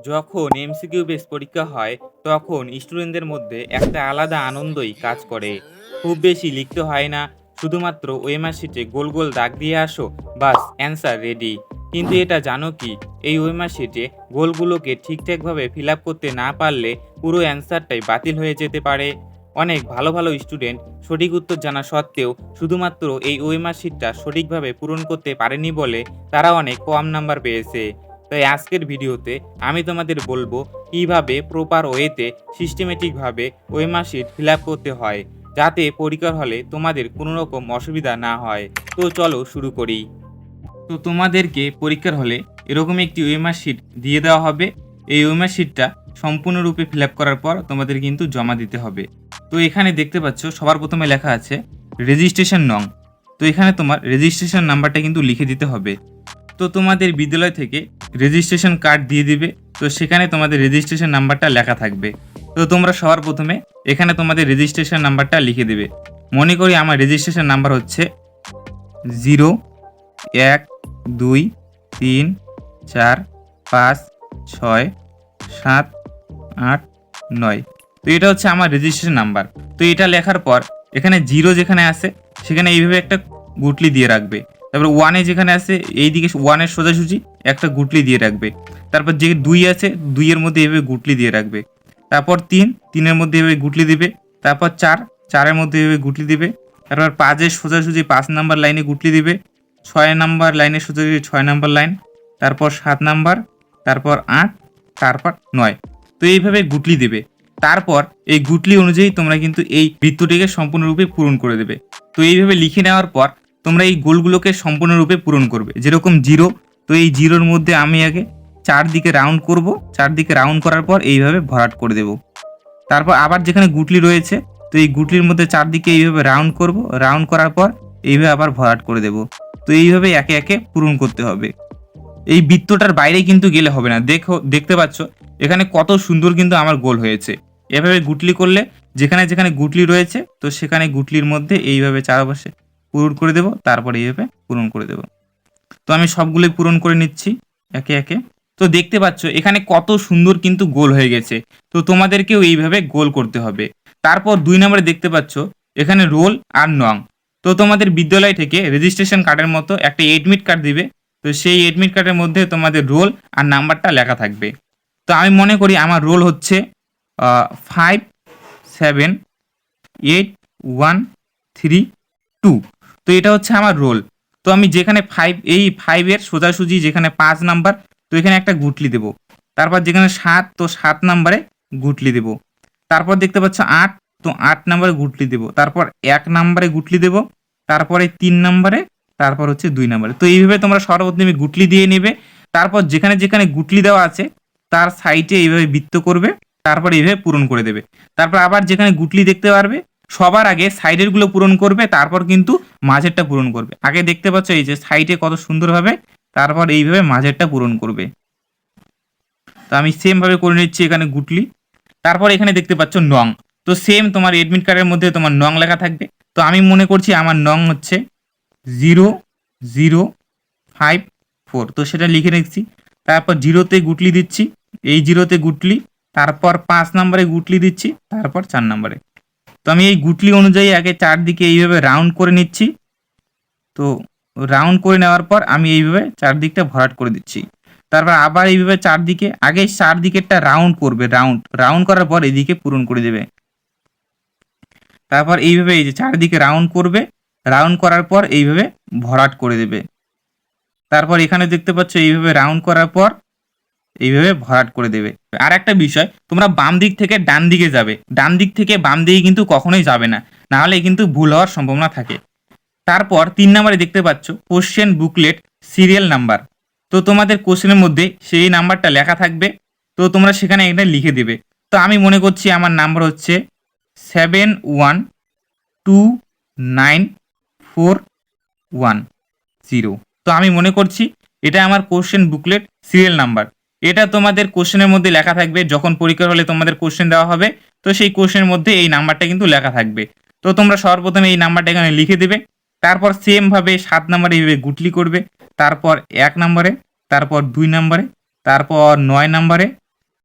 যখন MCQ base পরীক্ষা হয় তখন স্টুডেন্টদের মধ্যে একটা আলাদা আনন্দই কাজ করে। খুব বেশি লিখতে হয় না, শুধুমাত্র ওএমআর শিটে গোল গোল দাগ দিয়ে আসো, বাস অ্যান্সার রেডি। কিন্তু এটা জানো কি, এই ওএমআর শিটে গোলগুলোকে ঠিকঠাকভাবে ফিল আপ করতে না পারলে পুরো অ্যান্সারটাই বাতিল হয়ে যেতে পারে। অনেক ভালো ভালো স্টুডেন্ট সঠিক উত্তর জানা সত্ত্বেও শুধুমাত্র এই ওএমআর শিটটা সঠিকভাবে পূরণ করতে পারেনি বলে তারা অনেক কম নাম্বার পেয়েছে। তাই আজকের ভিডিওতে আমি তোমাদের বলবো কিভাবে প্রপার ওয়েতে সিস্টেমেটিকভাবে ওএমআর শিট ফিল আপ করতে হয়, যাতে পরীক্ষার হলে তোমাদের কোনো রকম অসুবিধা না হয়। তো চলো শুরু করি। তো তোমাদেরকে পরীক্ষার হলে এরকম একটি ওএমআর শিট দিয়ে দেওয়া হবে। এই ওএমআর শিটটা সম্পূর্ণরূপে ফিল আপ করার পর তোমাদের কিন্তু জমা দিতে হবে। তো এখানে দেখতে পাচ্ছ সবার প্রথমে লেখা আছে রেজিস্ট্রেশন নং। তো এখানে তোমার রেজিস্ট্রেশন নাম্বারটা কিন্তু লিখে দিতে হবে। তো তোমাদের বিদ্যালয় থেকে রেজিস্ট্রেশন কার্ড দিয়ে দিবে, তো সেখানে তোমাদের রেজিস্ট্রেশন নাম্বারটা লেখা থাকবে। তো তোমরা সবার প্রথমে এখানে তোমাদের রেজিস্ট্রেশন নাম্বারটা লিখে দেবে। মনে করি আমার রেজিস্ট্রেশন নাম্বার হচ্ছে 0 1 2 3 4 5 6 7 8 9। তো এটা হচ্ছে আমার রেজিস্ট্রেশন নাম্বার। তো এটা লেখার পর এখানে 0 যেখানে আছে সেখানে এইভাবে একটা গুটলি দিয়ে রাখবে। তারপর 1 যেখানে আছে এইদিকে 1 সোজাসুজি একটা গুটলি দিয়ে রাখবে। তারপর যে 2 আছে 2 এর মধ্যে এইভাবে গুটলি দিয়ে রাখবে। তারপর 3 এর মধ্যে এইভাবে গুটলি দিবে। তারপর 4 এর মধ্যে এইভাবে গুটলি দিবে। তারপর 5 সোজাসুজি 5 নাম্বার লাইনে গুটলি দিবে। 6 নাম্বার লাইনে সোজাসুজি 6 নাম্বার লাইন। তারপর 7 নাম্বার, তারপর 8, তারপর 9। তো এইভাবে গুটলি দিবে। তারপর এই গুটলি অনুযায়ী তোমরা কিন্তু এই বৃত্তটিকে সম্পূর্ণরূপে পূরণ করে দেবে। তো এইভাবে লিখে নেওয়ার পর তোমরা এই গোলগুলোকে সম্পূর্ণরূপে পূরণ করবে। যেরকম 0, তো এই 0-র মধ্যে আমি আগে 4 দিকে রাউন্ড করব। 4 দিকে রাউন্ড করার পর এইভাবে ভরাট করে দেব। তারপর আবার যেখানে গুটলি রয়েছে, তো এই গুটলির মধ্যে 4 দিকে এইভাবে রাউন্ড করব। রাউন্ড করার পর এইভাবে আবার ভরাট করে দেব। তো এইভাবে একে একে পূরণ করতে হবে। এই বৃত্তটার বাইরে কিন্তু গেলে হবে না। দেখতে পাচ্ছ এখানে কত সুন্দর কিন্তু আমার গোল হয়েছে। এভাবে গুটলি করলে যেখানে যেখানে গুটলি রয়েছে, তো সেখানে গুটলির মধ্যে এইভাবে চারপাশে পূরণ করে দেব। তারপর এইভাবে পূরণ করে দেব। তো আমি সবগুলোই পূরণ করে নিচ্ছি একে একে। তো দেখতে পাচ্ছ এখানে কত সুন্দর কিন্তু গোল হয়ে গেছে। তো তোমাদেরকেও এইভাবে গোল করতে হবে। তারপর 2 নম্বরে দেখতে পাচ্ছ এখানে রোল আর নং। তো তোমাদের বিদ্যালয় থেকে রেজিস্ট্রেশন কার্ডের মতো একটা এডমিট কার্ড দিবে। তো সেই এডমিট কার্ডের মধ্যে তোমাদের রোল আর নাম্বারটা লেখা থাকবে। তো আমি মনে করি আমার রোল হচ্ছে 578132। তো এটা হচ্ছে আমার রোল। তো আমি যেখানে 5, এই 5 এর সোজাসুজি যেখানে 5 নাম্বার, তো এখানে একটা গুটলি দেব। তারপর যেখানে 7, তো 7 নাম্বারে গুটলি দেব। তারপর দেখতে পাচ্ছ 8, তো 8 নাম্বারে গুটলি দেব। তারপর 1 নাম্বারে গুটলি দেব। তারপরে 3 নাম্বারে, তারপর হচ্ছে 2 নাম্বারে। তো এইভাবে তোমরা সর্বপ্রথমে গুটলি দিয়ে নেবে। তারপর যেখানে যেখানে গুটলি দেওয়া আছে তার সাইডে এইভাবে বৃত্ত করবে। তারপর এইভাবে পূরণ করে দেবে। তারপর আবার যেখানে গুটলি দেখতে পারবে সবার আগে সাইডের গুলো পূরণ করবে, তারপর কিন্তু মাঝেরটা পূরণ করবে। আগে দেখতে পাচ্ছ এই যে সাইডে কত সুন্দরভাবে, তারপর এইভাবে মাঝেরটা পূরণ করবে। তো আমি সেম ভাবে করে নিচ্ছি এখানে গুটলি। তারপর এখানে দেখতে পাচ্ছ নং। তো সেম তোমার এডমিট কার্ডের মধ্যে তোমার নং লেখা থাকবে। তো আমি মনে করছি আমার নং হচ্ছে 0054। তো সেটা লিখে নিচ্ছি। তারপর 0-তে গুটলি দিচ্ছি, এই 0-তে গুটলি। তারপর 5 নম্বরে গুটলি দিচ্ছি, তারপর 4 নম্বরে। তো আমি এই গুটলি অনুযায়ী আগে 4 দিকে এইভাবে রাউন্ড করে নিচ্ছি। তো রাউন্ড করে নেওয়ার পর আমি এইভাবে 4 দিকটা ভরাট করে দিচ্ছি। তারপর আবার এইভাবে 4 দিকে, আগে 4 দিকেরটা রাউন্ড করবে। রাউন্ড করার পর এদিকে পূরণ করে দেবে। তারপর এইভাবে এই যে 4 দিকে রাউন্ড করবে। রাউন্ড করার পর এইভাবে ভরাট করে দেবে। তারপর এখানে দেখতে পাচ্ছ এইভাবে রাউন্ড করার পর এইভাবে ভরাট করে দেবে। আর একটা বিষয়, তোমরা বাম দিক থেকে ডান দিকে যাবে, ডান দিক থেকে বাম দিকে কিন্তু কখনোই যাবে না, না হলে কিন্তু ভুল হওয়ার সম্ভাবনা থাকে। তারপর 3 নম্বরে দেখতে পাচ্ছ কোশ্চেন বুকলেট সিরিয়াল নাম্বার। তো তোমাদের কোশ্চেনের মধ্যে সেই নাম্বারটা লেখা থাকবে। তো তোমরা সেখানে এটা লিখে দেবে। তো আমি মনে করছি আমার নাম্বার হচ্ছে 71294110। তো আমি মনে করছি এটা আমার কোশ্চেন বুকলেট সিরিয়াল নাম্বার। এটা তোমাদের কোশ্চেনের মধ্যে লেখা থাকবে। যখন পরীক্ষার হলে তোমাদের কোশ্চেন দেওয়া হবে, তো সেই কোশ্চেনের মধ্যে এই নাম্বারটা কিন্তু লেখা থাকবে। তো তোমরা সর্বপ্রথমে এই নাম্বারটা এখানে লিখে দেবে। তারপর সেম ভাবে 7 নম্বরে এইভাবে গুটলি করবে। তারপর 1 নম্বরে, তারপর 2 নম্বরে, তারপর 9 নম্বরে,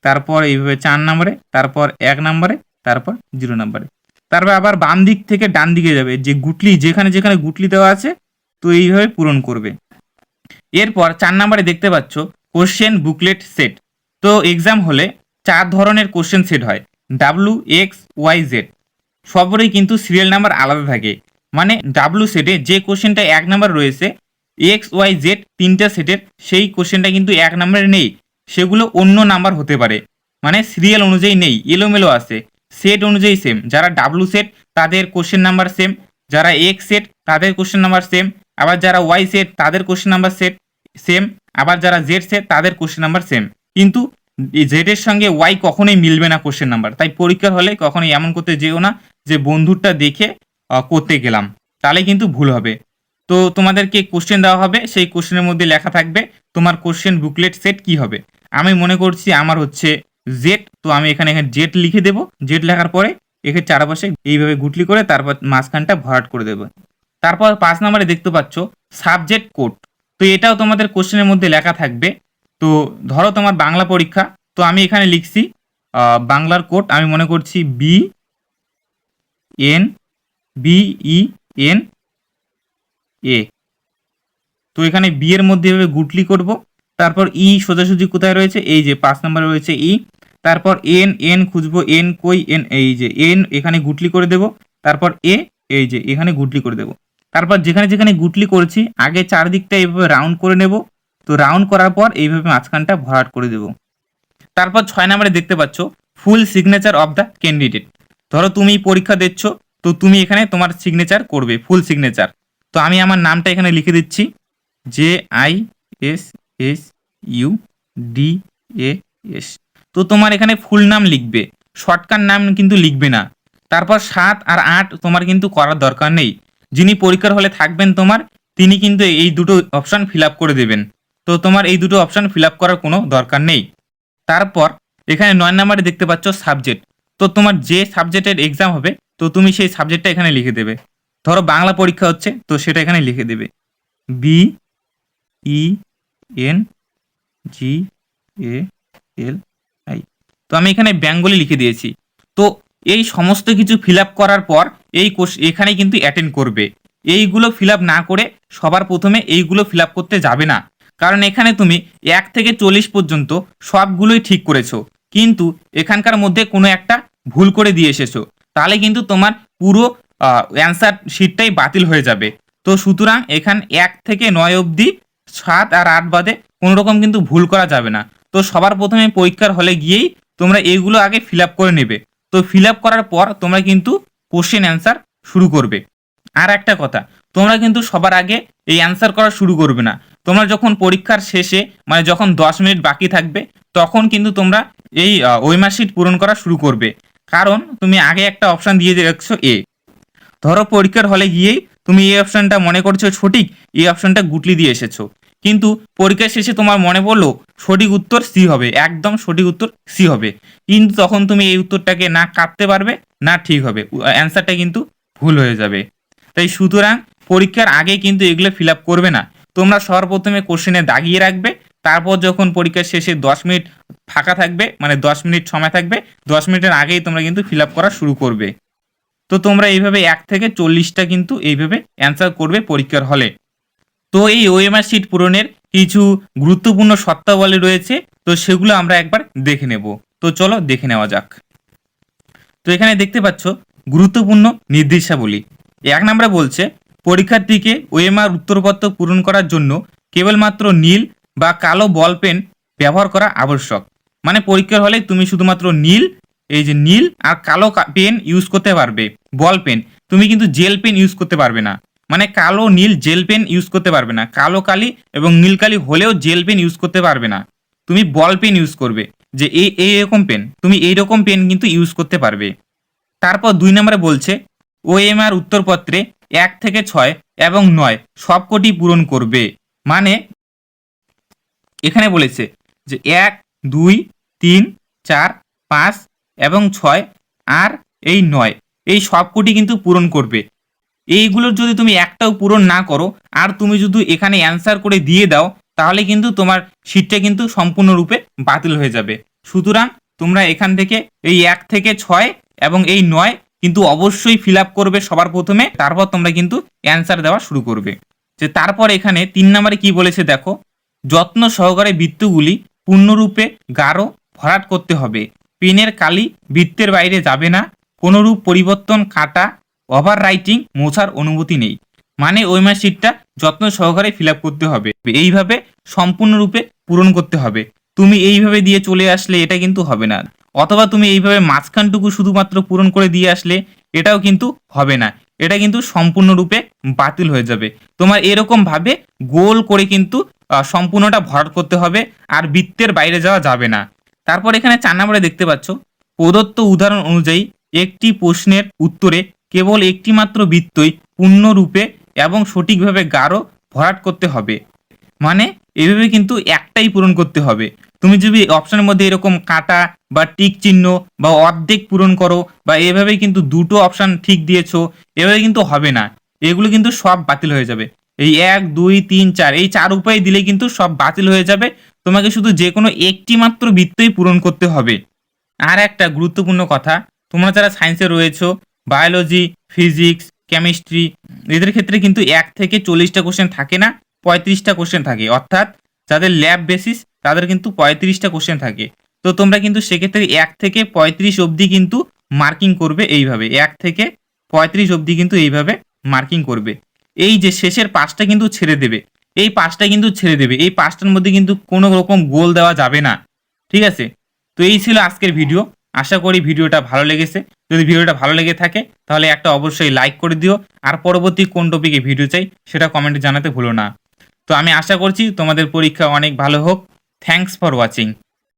তারপর এইভাবে 4 নম্বরে, তারপর 1 নম্বরে, তারপর 0 নম্বরে। তারপর আবার বাম দিক থেকে ডান দিকে যাবে, যে গুটলি যেখানে যেখানে গুটলি দেওয়া আছে তো এইভাবে পূরণ করবে। এরপর 4 নম্বরে দেখতে পাচ্ছ কোশ্চেন বুকলেট সেট। তো এক্সাম হলে 4 ধরনের কোশ্চেন সেট হয়, ডাব্লু, এক্স, ওয়াই, জেড। সবরই কিন্তু সিরিয়াল নাম্বার আলাদা থাকে। মানে ডাব্লু সেটে যে কোশ্চেনটা 1 নাম্বার রয়েছে, এক্স, ওয়াই, জেড তিনটা সেটের সেই কোশ্চেনটা কিন্তু 1 নাম্বারে নেই, সেগুলো অন্য নাম্বার হতে পারে। মানে সিরিয়াল অনুযায়ী নেই, এলোমেলো আছে, সেট অনুযায়ী সেম। যারা ডাব্লু সেট তাদের কোশ্চেন নাম্বার সেম, যারা এক্স সেট তাদের কোশ্চেন নাম্বার সেম, আবার যারা ওয়াই সেট তাদের কোশ্চেন নাম্বার সেট সেম, আবার যারা জেড সেট তাদের কোশ্চেন নাম্বার সেম। কিন্তু জেড এর সঙ্গে ওয়াই কখনোই মিলবে না কোশ্চেন নাম্বার। তাই পরীক্ষার হলে কখনোই এমন করতে যেও না যে বন্ধুরটা দেখে করতে গেলাম, তাহলে কিন্তু ভুল হবে। তো তোমাদেরকে কোশ্চেন দেওয়া হবে, সেই কোশ্চেনের মধ্যে লেখা থাকবে তোমার কোশ্চেন বুকলেট সেট কি হবে। আমি মনে করছি আমার হচ্ছে জেড, তো আমি এখানে জেড লিখে দেবো। জেড লেখার পরে এখানে চারপাশে এইভাবে গুটলি করে তারপর মাঝখানটা ভরাট করে দেবো। তারপর 5 নম্বরে দেখতে পাচ্ছ সাবজেক্ট কোড। তো এটাও তোমাদের কোশ্চেনের মধ্যে লেখা থাকবে। তো ধরো তোমার বাংলা পরীক্ষা, তো আমি এখানে লিখছি বাংলার কোড আমি মনে করছি BEN এ। তো এখানে বি এর মধ্যে এভাবে গুটলি করব। তারপর সোজাসুজি কোথায় রয়েছে, এই যে 5 নম্বরে রয়েছে তারপর এন খুঁজবো, এন কই, এন এই যে এন এখানে গুটলি করে দেব। তারপর এই যে এখানে গুটলি করে দেব। তারপর যেখানে যেখানে গুটলি করেছি আগে চারদিকটা এইভাবে রাউন্ড করে নেব। তো রাউন্ড করার পর এইভাবে মাঝখানটা ভরাট করে দেব। তারপর 6 নম্বরে দেখতে পাচ্ছ full signature of the candidate. ধরো তুমি পরীক্ষা দিচ্ছ, তো তুমি এখানে তোমার সিগনেচার করবে, ফুল সিগনেচার। তো আমি আমার নামটা এখানে লিখে দিচ্ছি, JISSUDAS। তো তোমার এখানে ফুল নাম লিখবে, শর্টকাট নাম কিন্তু লিখবে না। তারপর 7 আর 8 তোমার কিন্তু করার দরকার নেই। যিনি পরীক্ষার হলে থাকবেন তোমার, তিনি কিন্তু এই দুটো অপশন ফিল আপ করে দেবেন। তো তোমার এই দুটো অপশন ফিল আপ করার কোনো দরকার নেই। তারপর এখানে 9 নম্বরে দেখতে পাচ্ছ সাবজেক্ট। তো তোমার যে সাবজেক্টের এক্সাম হবে, তো তুমি সেই সাবজেক্টটা এখানে লিখে দেবে। ধরো বাংলা পরীক্ষা হচ্ছে, তো সেটা এখানে লিখে দেবে BENGALI। তো আমি এখানে বেঙ্গলি লিখে দিয়েছি। তো এই সমস্ত কিছু ফিল আপ করার পর এখানে কিন্তু অ্যাটেন্ড করবে। এইগুলো ফিল আপ না করে সবার প্রথমে এইগুলো ফিল আপ করতে যাবে না, কারণ এখানে তুমি 1 থেকে 40 পর্যন্ত সবগুলোই ঠিক করেছো, কিন্তু এখানকার মধ্যে কোনো একটা ভুল করে দিয়ে এসেছো, তাহলে কিন্তু তোমার পুরো অ্যান্সার শিটটাই বাতিল হয়ে যাবে। তো সুতরাং এখান 1 থেকে 9 অবধি 7 আর 8 বাদে কোনো রকম কিন্তু ভুল করা যাবে না। তো সবার প্রথমে পরীক্ষার হলে গিয়েই তোমরা এইগুলো আগে ফিল আপ করে নেবে। তো ফিল আপ করার পর তোমরা কিন্তু কোশ্চেন অ্যান্সার শুরু করবে। আর একটা কথা, তোমরা কিন্তু সবার আগে এই অ্যান্সার করা শুরু করবে না। তোমরা যখন পরীক্ষার শেষে মানে যখন 10 মিনিট বাকি থাকবে, তখন কিন্তু তোমরা এই ওএমআর শিট পূরণ করা শুরু করবে। কারণ তুমি আগে একটা অপশন দিয়ে রাখছো এ। ধরো পরীক্ষার হলে গিয়েই তুমি এই অপশনটা মনে করছো সঠিক, এই অপশনটা গুটলি দিয়ে এসেছো, কিন্তু পরীক্ষার শেষে তোমার মনে পড়লো সঠিক উত্তর সি হবে, একদম সঠিক উত্তর সি হবে, কিন্তু তখন তুমি এই উত্তরটাকে না কাটতে পারবে না ঠিক হবে, অ্যান্সারটা কিন্তু ভুল হয়ে যাবে। তাই সুতরাং পরীক্ষার আগে কিন্তু এগুলো ফিল আপ করবে না। তোমরা সবার প্রথমে কোশ্চেনে দাগিয়ে রাখবে, তারপর যখন পরীক্ষার শেষে 10 মিনিট ফাঁকা থাকবে, মানে 10 মিনিট সময় থাকবে, 10 মিনিটের আগেই তোমরা কিন্তু ফিল আপ করা শুরু করবে। তো তোমরা এইভাবে 1 থেকে 40টা কিন্তু এইভাবে অ্যান্সার করবে পরীক্ষার হলে। তো এই ওএমআর শিট পূরণের কিছু গুরুত্বপূর্ণ শর্তাবলী রয়েছে, তো সেগুলো আমরা একবার দেখে নেব। তো চলো দেখে নেওয়া যাক। তো এখানে দেখতে পাচ্ছ গুরুত্বপূর্ণ নির্দেশাবলী। 1 নম্বরে বলছে পরীক্ষার্থীকে ওএমআর উত্তরপত্র পূরণ করার জন্য কেবলমাত্র নীল বা কালো বল পেন ব্যবহার করা আবশ্যক। মানে পরীক্ষার হলে তুমি শুধুমাত্র এই যে নীল আর কালো পেন ইউজ করতে পারবে, বল পেন। তুমি কিন্তু জেল পেন ইউজ করতে পারবে না, মানে কালো নীল জেল পেন ইউজ করতে পারবে না, কালো কালি এবং নীল কালি হলেও জেল পেন ইউজ করতে পারবে না। তুমি বল পেন ইউজ করবে, যে এইরকম পেন, তুমি এইরকম পেন কিন্তু ইউজ করতে পারবে। তারপর 2 নম্বরে বলছে ওএমআর উত্তরপত্রে 1 থেকে 6 এবং 9 সবকটি পূরণ করবে। মানে এখানে বলেছে যে 1, 2, 3, 4, 5 এবং 6 আর এই 9 এই সবকটি কিন্তু পূরণ করবে। এইগুলোর যদি তুমি একটাও পূরণ না করো আর তুমি যদি এখানে অ্যান্সার করে দিয়ে দাও, তাহলে কিন্তু তোমার শিটটা কিন্তু সম্পূর্ণরূপে বাতিল হয়ে যাবে। সুতরাং তোমরা এখান থেকে এই 1 থেকে 6 এবং এই 9 কিন্তু অবশ্যই ফিল আপ করবে সবার প্রথমে, তারপর তোমরা কিন্তু অ্যান্সার দেওয়া শুরু করবে। যে তারপর এখানে 3 নম্বরে কি বলেছে দেখো, যত্ন সহকারে বৃত্তগুলি পূর্ণরূপে গাঢ় ভরাট করতে হবে, পেনের কালি বৃত্তের বাইরে যাবে না, কোনোরূপ পরিবর্তন, কাটা, ওভার রাইটিং, মোছার অনুমতি নেই। মানে ওই মার্কশিটটা যত্ন সহকারে ফিল আপ করতে হবে, এইভাবে সম্পূর্ণরূপে পূরণ করতে হবে। তুমি এইভাবে দিয়ে চলে আসলে এটা কিন্তু হবে না, অথবা তুমি এইভাবে মাঝখানটুকু শুধুমাত্র পূরণ করে দিয়ে আসলে এটাও কিন্তু হবে না, এটা কিন্তু সম্পূর্ণরূপে বাতিল হয়ে যাবে। তোমার এরকম ভাবে গোল করে কিন্তু সম্পূর্ণটা ভরাট করতে হবে, আর বৃত্তের বাইরে যাওয়া যাবে না। তারপর এখানে 4 নম্বরে দেখতে পাচ্ছ, প্রদত্ত উদাহরণ অনুযায়ী একটি প্রশ্নের উত্তরে কেবল একটি মাত্র বৃত্তই পূর্ণরূপে এবং সঠিকভাবে গাঢ় ভরাট করতে হবে। মানে এভাবে কিন্তু একটাই পূরণ করতে হবে। তুমি যদি অপশনের মধ্যে এরকম কাটা বা টিক চিহ্ন বা অর্ধেক পূরণ করো, বা এভাবে কিন্তু দুটো অপশন ঠিক দিয়েছো, এভাবে কিন্তু হবে না, এগুলো কিন্তু সব বাতিল হয়ে যাবে। এই 1 2 3 4 এই 4 উপায় দিলে কিন্তু সব বাতিল হয়ে যাবে। তোমাকে শুধু যে কোনো একটি মাত্র বৃত্তই পূরণ করতে হবে। আর একটা গুরুত্বপূর্ণ কথা, তোমরা যারা সায়েন্সে রয়েছো, বায়োলজি, ফিজিক্স, কেমিস্ট্রি, এদের ক্ষেত্রে কিন্তু 1 থেকে 40টা কোশ্চেন থাকে না, 35টা কোশ্চেন থাকে। অর্থাৎ যাদের ল্যাব বেসিস তাদের কিন্তু 35টা কোশ্চেন থাকে। তো তোমরা কিন্তু সেক্ষেত্রে 1 থেকে 35 অবধি কিন্তু মার্কিং করবে এইভাবে, 1 থেকে 35 অবধি কিন্তু এইভাবে মার্কিং করবে। এই যে শেষের 5টা কিন্তু ছেড়ে দেবে, এই 5টা কিন্তু ছেড়ে দেবে, এই 5টার মধ্যে কিন্তু কোনো রকম গোল দেওয়া যাবে না। ঠিক আছে? তো এই ছিল আজকের ভিডিও। আশা করি ভিডিওটা ভালো লেগেছে। যদি ভিডিওটা ভালো লেগে থাকে তাহলে একটা অবশ্যই লাইক করে দিও, আর পরবর্তী কোন টপিকে ভিডিও চাই সেটা কমেন্টে জানাতে ভুলো না। তো আমি আশা করছি তোমাদের পরীক্ষা অনেক ভালো হোক। Thanks for watching.